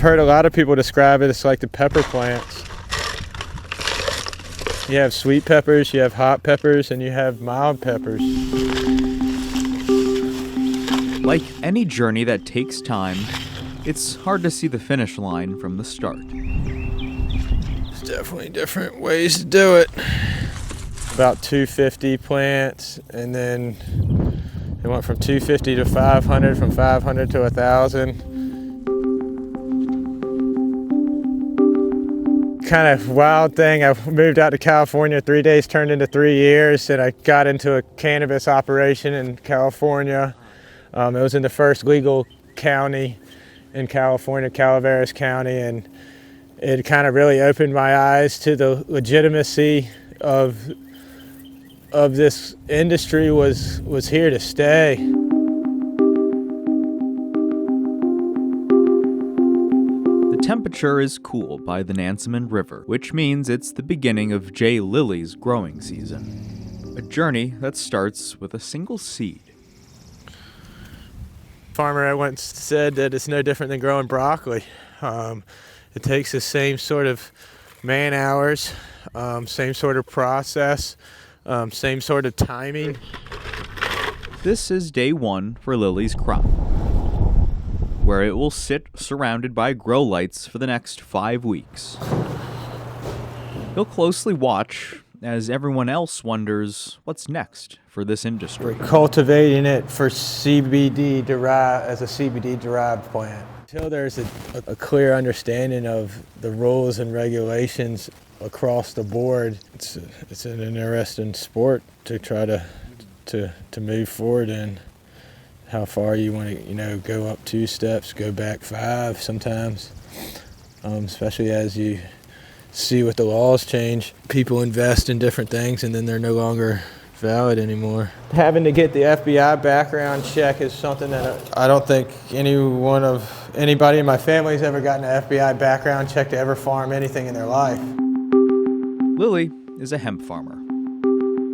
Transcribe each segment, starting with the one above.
heard a lot of people describe it as like the pepper plants. You have sweet peppers, you have hot peppers, and you have mild peppers. Like any journey that takes time, it's hard to see the finish line from the start. There's definitely different ways to do it. About 250 plants, and then it went from 250 to 500, from 500 to 1,000. Kind of wild thing, I moved out to California, 3 days turned into 3 years, and I got into a cannabis operation in California. It was in the first legal county in California, Calaveras County, and it kind of really opened my eyes to the legitimacy of this industry was here to stay. The temperature is cool by the Nansemond River, which means it's the beginning of Jay Lily's growing season. A journey that starts with a single seed. Farmer I once said that it's no different than growing broccoli. It takes the same sort of man hours, same sort of process, same sort of timing. This is day one for Lily's crop, where it will sit surrounded by grow lights for the next 5 weeks. He'll closely watch as everyone else wonders what's next for this industry. We're cultivating it for CBD derived, as a CBD derived plant. Until there's a clear understanding of the rules and regulations across the board, it's an interesting sport to try to move forward in. How far you want to, go up 2 steps, go back 5 sometimes, especially as you see what the laws change. People invest in different things and then they're no longer valid anymore. Having to get the FBI background check is something that I don't think anybody in my family has ever gotten an FBI background check to ever farm anything in their life. Lily is a hemp farmer.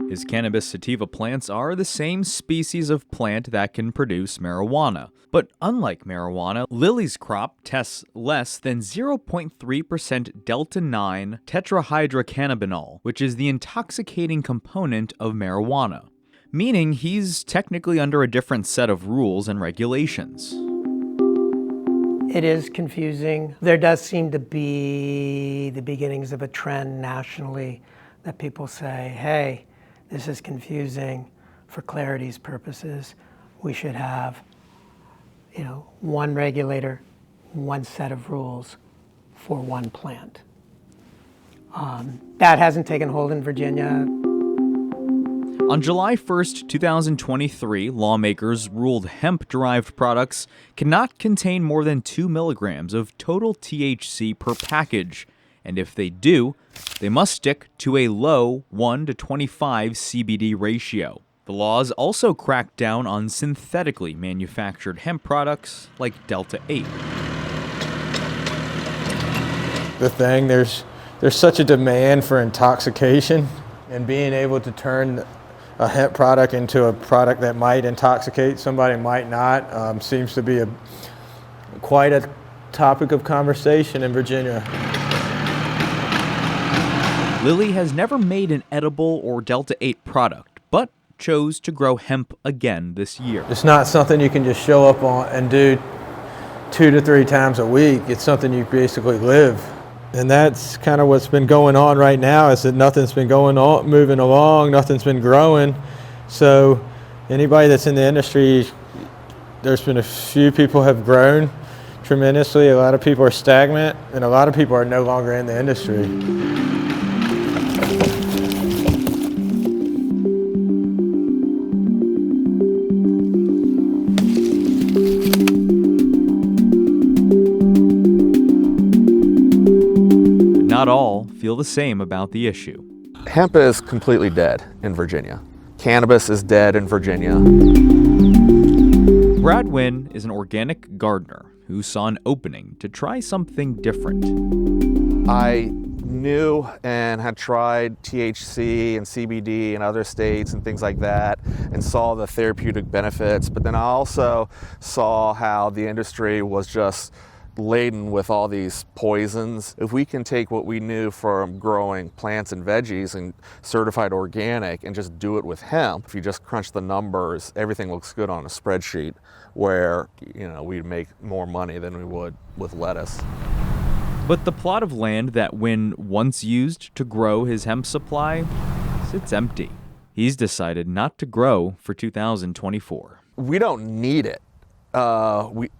His cannabis sativa plants are the same species of plant that can produce marijuana. But unlike marijuana, Lily's crop tests less than 0.3% delta-9 tetrahydrocannabinol, which is the intoxicating component of marijuana, meaning he's technically under a different set of rules and regulations. It is confusing. There does seem to be the beginnings of a trend nationally that people say, hey, this is confusing. For clarity's purposes, we should have, one regulator, one set of rules for one plant. That hasn't taken hold in Virginia. On July 1st, 2023, lawmakers ruled hemp-derived products cannot contain more than 2 milligrams of total THC per package, and if they do, they must stick to a low 1 to 25 CBD ratio. The laws also crack down on synthetically manufactured hemp products like Delta-8. The thing, there's such a demand for intoxication, and being able to turn a hemp product into a product that might intoxicate somebody, might not, seems to be quite a topic of conversation in Virginia. Lily has never made an edible or Delta-8 product, but chose to grow hemp again this year. It's not something you can just show up on and do 2 to 3 times a week. It's something you basically live. And that's kind of what's been going on right now, is that nothing's been going on, moving along, nothing's been growing. So anybody that's in the industry, there's been a few people have grown tremendously. A lot of people are stagnant, and a lot of people are no longer in the industry. Not all feel the same about the issue. Hemp is completely dead in Virginia. Cannabis is dead in Virginia. Brad Wynn is an organic gardener who saw an opening to try something different. I knew and had tried THC and CBD in other states and things like that, and saw the therapeutic benefits, but then I also saw how the industry was just laden with all these poisons. If we can take what we knew from growing plants and veggies and certified organic and just do it with hemp, if you just crunch the numbers, everything looks good on a spreadsheet where, we'd make more money than we would with lettuce. But the plot of land that Wynn once used to grow his hemp supply sits empty. He's decided not to grow for 2024. We don't need it.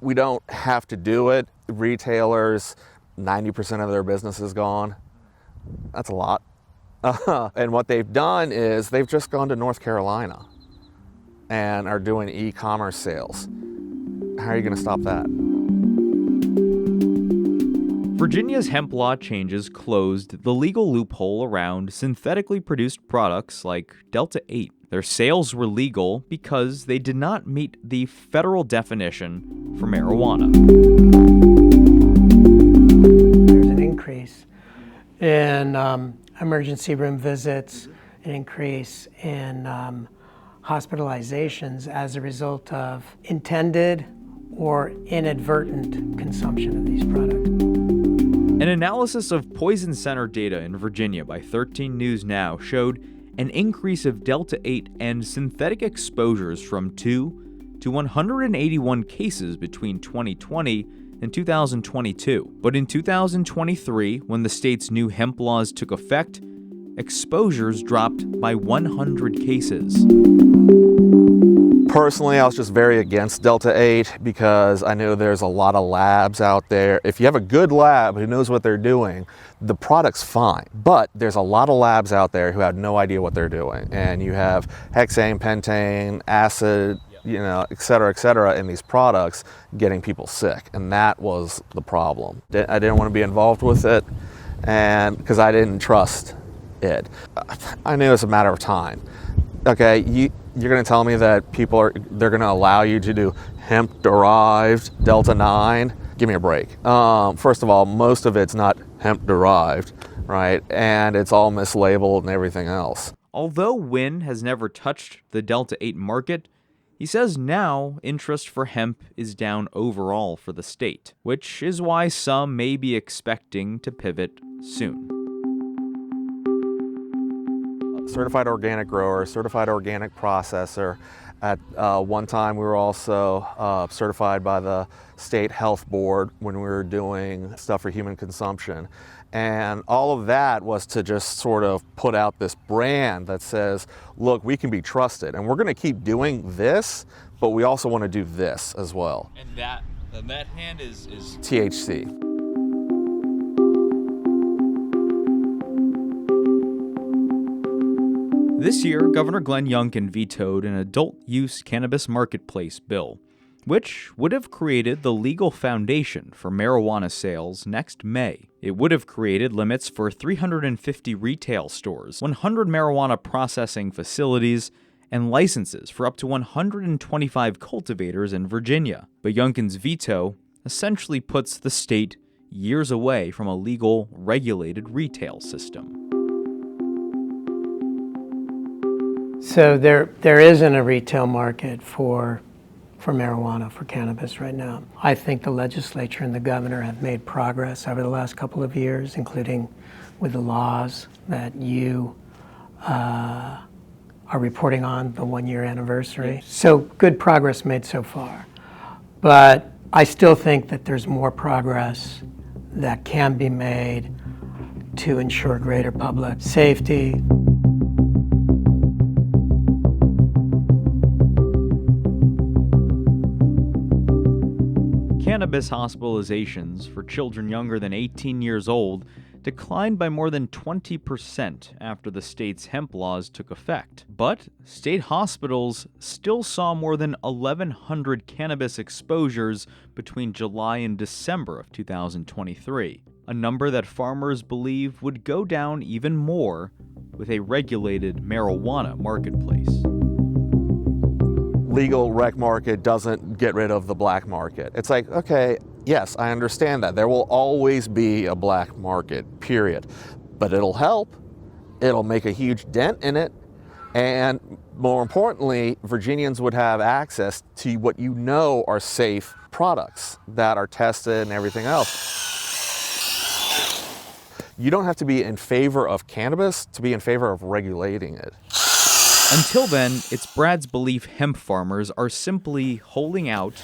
We don't have to do it. Retailers, 90% of their business is gone. That's a lot. And what they've done is they've just gone to North Carolina and are doing e-commerce sales. How are you going to stop that? Virginia's hemp law changes closed the legal loophole around synthetically produced products like Delta-8. Their sales were legal because they did not meet the federal definition for marijuana. There's an increase in emergency room visits, an increase in hospitalizations as a result of intended or inadvertent consumption of these products. An analysis of poison center data in Virginia by 13 News Now showed an increase of Delta-8 and synthetic exposures from 2 to 181 cases between 2020 and 2022. But in 2023, when the state's new hemp laws took effect, exposures dropped by 100 cases. Personally, I was just very against Delta-8 because I know there's a lot of labs out there. If you have a good lab who knows what they're doing, the product's fine. But there's a lot of labs out there who have no idea what they're doing. And you have hexane, pentane, acid, et cetera, in these products getting people sick. And that was the problem. I didn't want to be involved with it and because I didn't trust it. I knew it was a matter of time. Okay, you're going to tell me that they're going to allow you to do hemp-derived Delta-9? Give me a break. First of all, most of it's not hemp-derived, right? And it's all mislabeled and everything else. Although Wynn has never touched the Delta-8 market, he says now interest for hemp is down overall for the state, which is why some may be expecting to pivot soon. Certified organic grower, certified organic processor. At one time, we were also certified by the state health board when we were doing stuff for human consumption. And all of that was to just sort of put out this brand that says, look, we can be trusted. And we're going to keep doing this, but we also want to do this as well. And that hand is THC. This year, Governor Glenn Youngkin vetoed an adult-use cannabis marketplace bill, which would have created the legal foundation for marijuana sales next May. It would have created limits for 350 retail stores, 100 marijuana processing facilities, and licenses for up to 125 cultivators in Virginia. But Youngkin's veto essentially puts the state years away from a legal, regulated retail system. So there isn't a retail market for marijuana, for cannabis right now. I think the legislature and the governor have made progress over the last couple of years, including with the laws that you are reporting on, the 1-year anniversary. So good progress made so far. But I still think that there's more progress that can be made to ensure greater public safety. Cannabis hospitalizations for children younger than 18 years old declined by more than 20% after the state's hemp laws took effect. But state hospitals still saw more than 1,100 cannabis exposures between July and December of 2023, a number that farmers believe would go down even more with a regulated marijuana marketplace. Legal rec market doesn't get rid of the black market. It's like, okay, yes, I understand that. There will always be a black market, period. But it'll help. It'll make a huge dent in it. And more importantly, Virginians would have access to what you know are safe products that are tested and everything else. You don't have to be in favor of cannabis to be in favor of regulating it. Until then, it's Brad's belief hemp farmers are simply holding out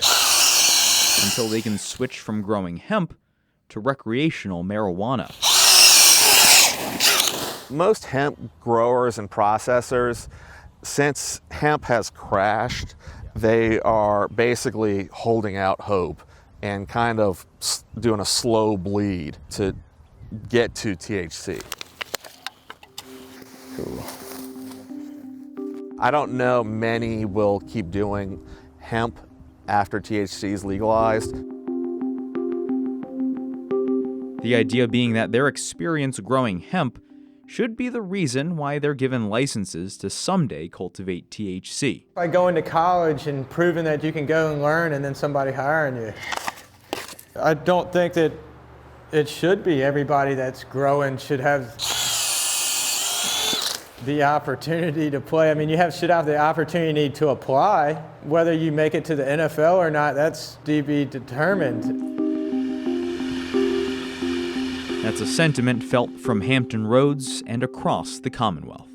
until they can switch from growing hemp to recreational marijuana. Most hemp growers and processors, since hemp has crashed, they are basically holding out hope and kind of doing a slow bleed to get to THC. Cool. I don't know many will keep doing hemp after THC is legalized. The idea being that their experience growing hemp should be the reason why they're given licenses to someday cultivate THC. By going to college and proving that you can go and learn and then somebody hiring you. I don't think that it should be everybody that's growing should have the opportunity to play. I mean, should have the opportunity to apply. Whether you make it to the NFL or not, that's to be determined. That's a sentiment felt from Hampton Roads and across the Commonwealth.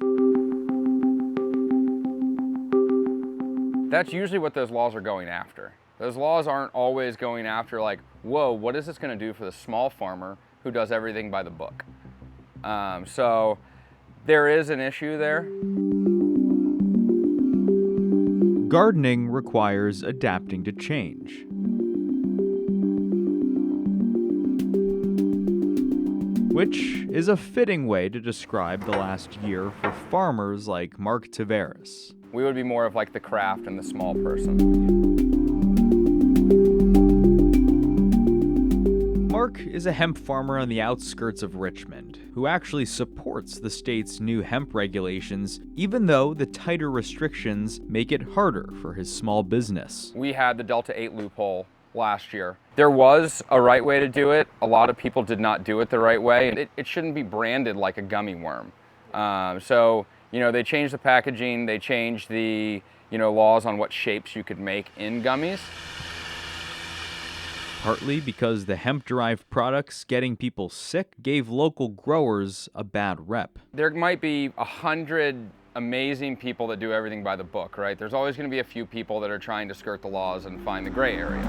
That's usually what those laws are going after. Those laws aren't always going after like, whoa, what is this going to do for the small farmer who does everything by the book? So there is an issue there. Gardening requires adapting to change. Which is a fitting way to describe the last year for farmers like Mark Tavares. We would be more of like the craft and the small person. Mark is a hemp farmer on the outskirts of Richmond who actually supports the state's new hemp regulations, even though the tighter restrictions make it harder for his small business. We had the Delta 8 loophole last year. There was a right way to do it. A lot of people did not do it the right way. It shouldn't be branded like a gummy worm. So, they changed the packaging, they changed the, laws on what shapes you could make in gummies. Partly because the hemp-derived products getting people sick gave local growers a bad rep. There might be 100 amazing people that do everything by the book, right? There's always going to be a few people that are trying to skirt the laws and find the gray areas.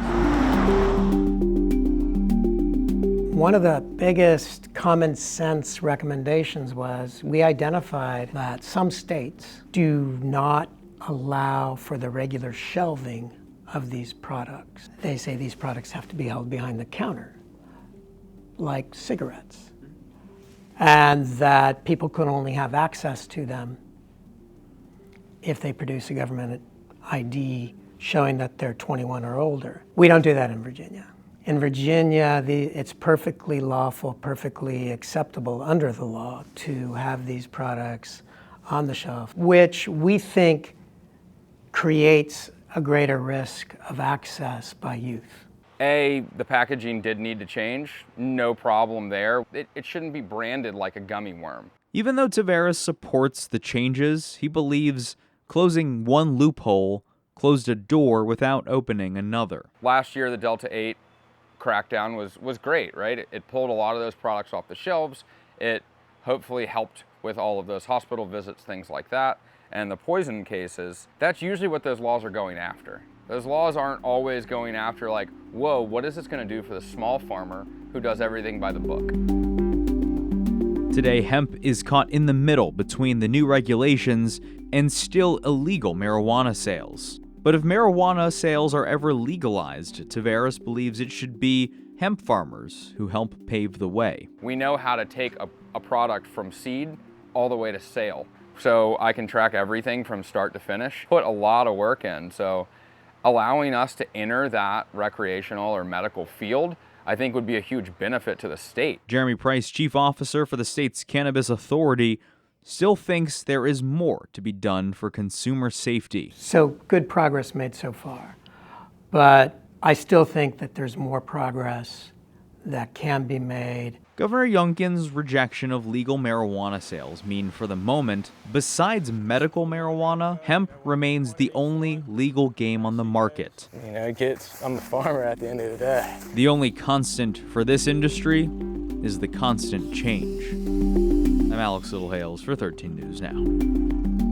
One of the biggest common sense recommendations was we identified that some states do not allow for the regular shelving of these products. They say these products have to be held behind the counter, like cigarettes, and that people can only have access to them if they produce a government ID showing that they're 21 or older. We don't do that in Virginia. In Virginia, it's perfectly lawful, perfectly acceptable under the law to have these products on the shelf, which we think creates a greater risk of access by youth. The packaging did need to change, no problem there. It shouldn't be branded like a gummy worm. Even though Tavares supports the changes, he believes closing one loophole closed a door without opening another. Last year, the Delta 8 crackdown was great, right? It pulled a lot of those products off the shelves. It hopefully helped with all of those hospital visits, things like that. And the poison cases, that's usually what those laws are going after. Those laws aren't always going after like, whoa, what is this going to do for the small farmer who does everything by the book? Today, hemp is caught in the middle between the new regulations and still illegal marijuana sales. But if marijuana sales are ever legalized, Tavares believes it should be hemp farmers who help pave the way. We know how to take a product from seed all the way to sale. So I can track everything from start to finish, put a lot of work in. So allowing us to enter that recreational or medical field, I think would be a huge benefit to the state. Jeremy Price, chief officer for the state's cannabis authority, still thinks there is more to be done for consumer safety. So good progress made so far, but I still think that there's more progress that can be made. Governor Youngkin's rejection of legal marijuana sales mean for the moment, besides medical marijuana, hemp remains the only legal game on the market. You know, I'm a farmer at the end of the day. The only constant for this industry is the constant change. I'm Alex Littlehales for 13 News Now.